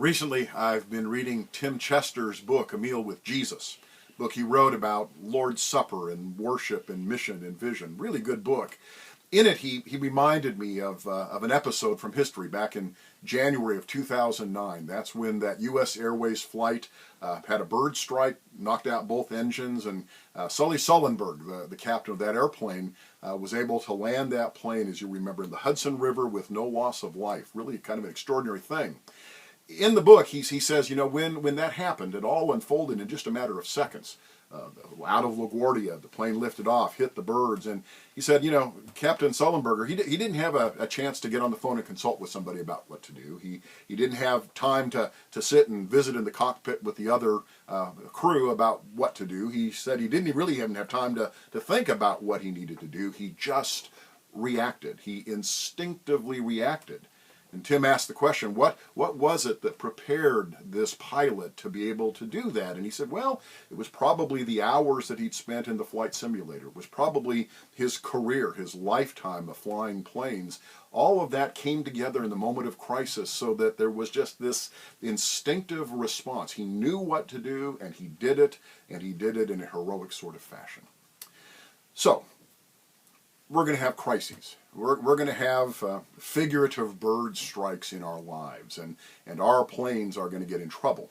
Recently, I've been reading Tim Chester's book, A Meal with Jesus, book he wrote about Lord's Supper and worship and mission and vision. Really good book. In it, he reminded me of an episode from history back in January of 2009. That's when that U.S. Airways flight had a bird strike, knocked out both engines, and Sully Sullenberg, the captain of that airplane, was able to land that plane, as you remember, in the Hudson River with no loss of life. Really kind of an extraordinary thing. In the book, he says, when that happened, it all unfolded in just a matter of seconds. Out of LaGuardia, the plane lifted off, hit the birds, and he said, Captain Sullenberger, he didn't have a chance to get on the phone and consult with somebody about what to do. He didn't have time to sit and visit in the cockpit with the other crew about what to do. He said he didn't really even have time to think about what he needed to do. He just reacted. He instinctively reacted. And Tim asked the question, what was it that prepared this pilot to be able to do that? And he said, well, it was probably the hours that he'd spent in the flight simulator. It was probably his career, his lifetime of flying planes. All of that came together in the moment of crisis so that there was just this instinctive response. He knew what to do, and he did it in a heroic sort of fashion. So, we're going to have crises. We're going to have figurative bird strikes in our lives, and our planes are going to get in trouble.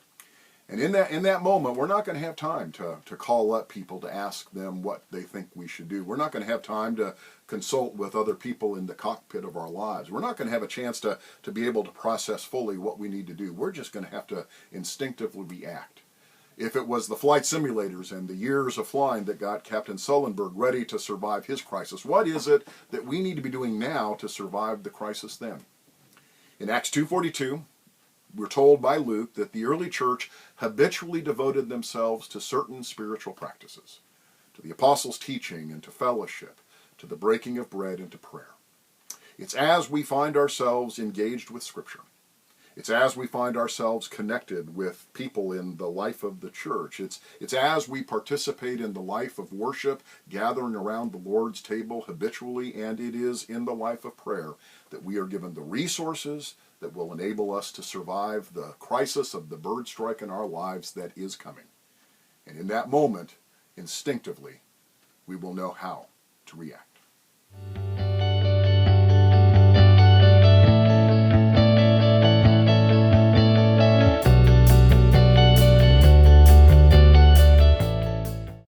And in that moment, we're not going to have time to call up people to ask them what they think we should do. We're not going to have time to consult with other people in the cockpit of our lives. We're not going to have a chance to be able to process fully what we need to do. We're just going to have to instinctively react. If it was the flight simulators and the years of flying that got Captain Sullenberg ready to survive his crisis, what is it that we need to be doing now to survive the crisis then? In Acts 2:42, we're told by Luke that the early church habitually devoted themselves to certain spiritual practices, to the apostles' teaching and to fellowship, to the breaking of bread and to prayer. It's as we find ourselves engaged with Scripture. It's as we find ourselves connected with people in the life of the church. It's as we participate in the life of worship, gathering around the Lord's table habitually, and it is in the life of prayer that we are given the resources that will enable us to survive the crisis of the bird strike in our lives that is coming. And in that moment, instinctively, we will know how to react.